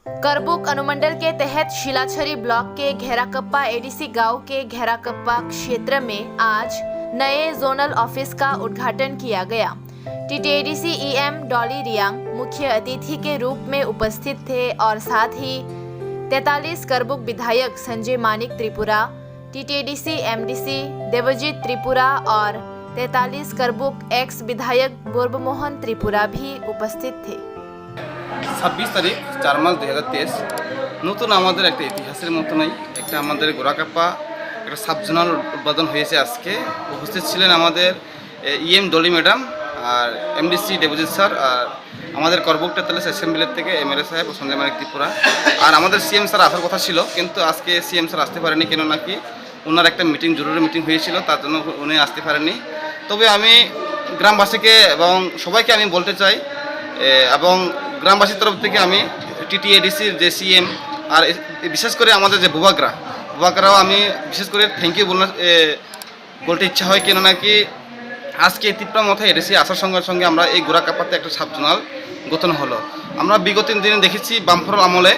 करबुक अनुमंडल के तहत शिलाछरी ब्लॉक के घेराकप्पा एडीसी गांव के घेराकप्पा क्षेत्र में आज नए जोनल ऑफिस का उद्घाटन किया गया। टीटीएडीसी ईएम डॉली रियांग मुख्य अतिथि के रूप में उपस्थित थे और साथ ही 43 करबुक विधायक संजय मानिक त्रिपुरा, टीटीएडीसी एमडीसी देवजीत त्रिपुरा और 43 करबुक एक्स विधायक बोरबमोहन त्रिपुरा भी उपस्थित थे। 26 তারিখ 4 মার্চ 2023 নতুন আমাদের একটা ইতিহাসের মতো নাই একটা আমাদের গোরাকাপ্পা একটা সাবজোনাল উদ্বোধন হয়েছে। আজকে উপস্থিত ছিলেন আমাদের ইএম ডলি ম্যাডাম আর এমডিসি দেবজিৎ স্যার আর আমাদের করবুক 43 অ্যাসেম্বলির থেকে এমএলএ সাহেব সঞ্জয় মানিক ত্রিপুরা আর আমাদের সিএম স্যার আসার কথা ছিল, কিন্তু আজকে সিএম স্যার আসতে পারেনি। কেন নাকি ওনার একটা মিটিং জরুরি মিটিং হয়েছিল, তার জন্য উনি আসতে পারেননি। তবে আমি গ্রামবাসীকে এবং সবাইকে আমি বলতে চাই এবং গ্রামবাসীর তরফ থেকে আমি টিটিএডিসির যে সিএম আর বিশেষ করে আমাদের যে বুবাকরাও আমি বিশেষ করে থ্যাংক ইউ বলতে ইচ্ছা হয়। কেন নাকি আজকে ত্রিপুরা মাথায় এডিসি আসার সঙ্গে সঙ্গে আমরা এই গোরাকাপ্পাতে একটা সাবজোনাল গঠন হলো। আমরা বিগত দিনে দেখেছি বামফ্রন্ট আমলে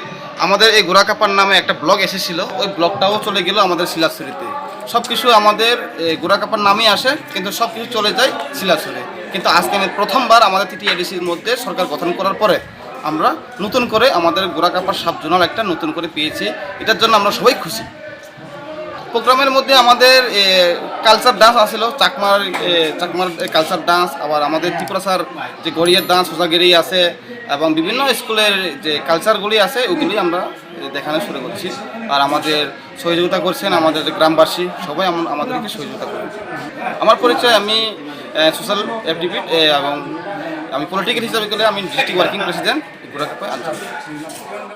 আমাদের এই গোরাকাপ্পার নামে একটা ব্লক এসেছিল, ওই ব্লকটাও চলে গেল আমাদের শিলাছড়িতে। সব কিছু আমাদের গোরাকাপ্পার নামেই আসে, কিন্তু সব কিছু চলে যায় শিলাছড়ি। কিন্তু আজকে আমি প্রথমবার আমাদের টিটিএডিসির মধ্যে সরকার গঠন করার পরে আমরা নতুন করে আমাদের গোরাকাপ্পার সাবজোনাল একটা নতুন করে পেয়েছি, এটার জন্য আমরা সবাই খুশি। প্রোগ্রামের মধ্যে আমাদের কালচার ডান্স আসছিল, চাকমার কালচার ডান্স, আবার আমাদের ত্রিপুরা স্যার যে গড়িয়ার ডান্স সোজাগিরি আছে এবং বিভিন্ন স্কুলের যে কালচারগুলি আছে ওগুলি আমরা দেখানো শুরু করছি। আর আমাদের সহযোগিতা করছেন আমাদের গ্রামবাসী, সবাই আমাদেরকে সহযোগিতা করেন। আমার পরিচয়, আমি সোশ্যাল অ্যাক্টিভিস্ট এবং আমি পলিটিক্যাল হিসাবে গেলে আমি ডিস্ট্রিক্ট ওয়ার্কিং প্রেসিডেন্ট গোরাকাপ্পা আঞ্চলিক।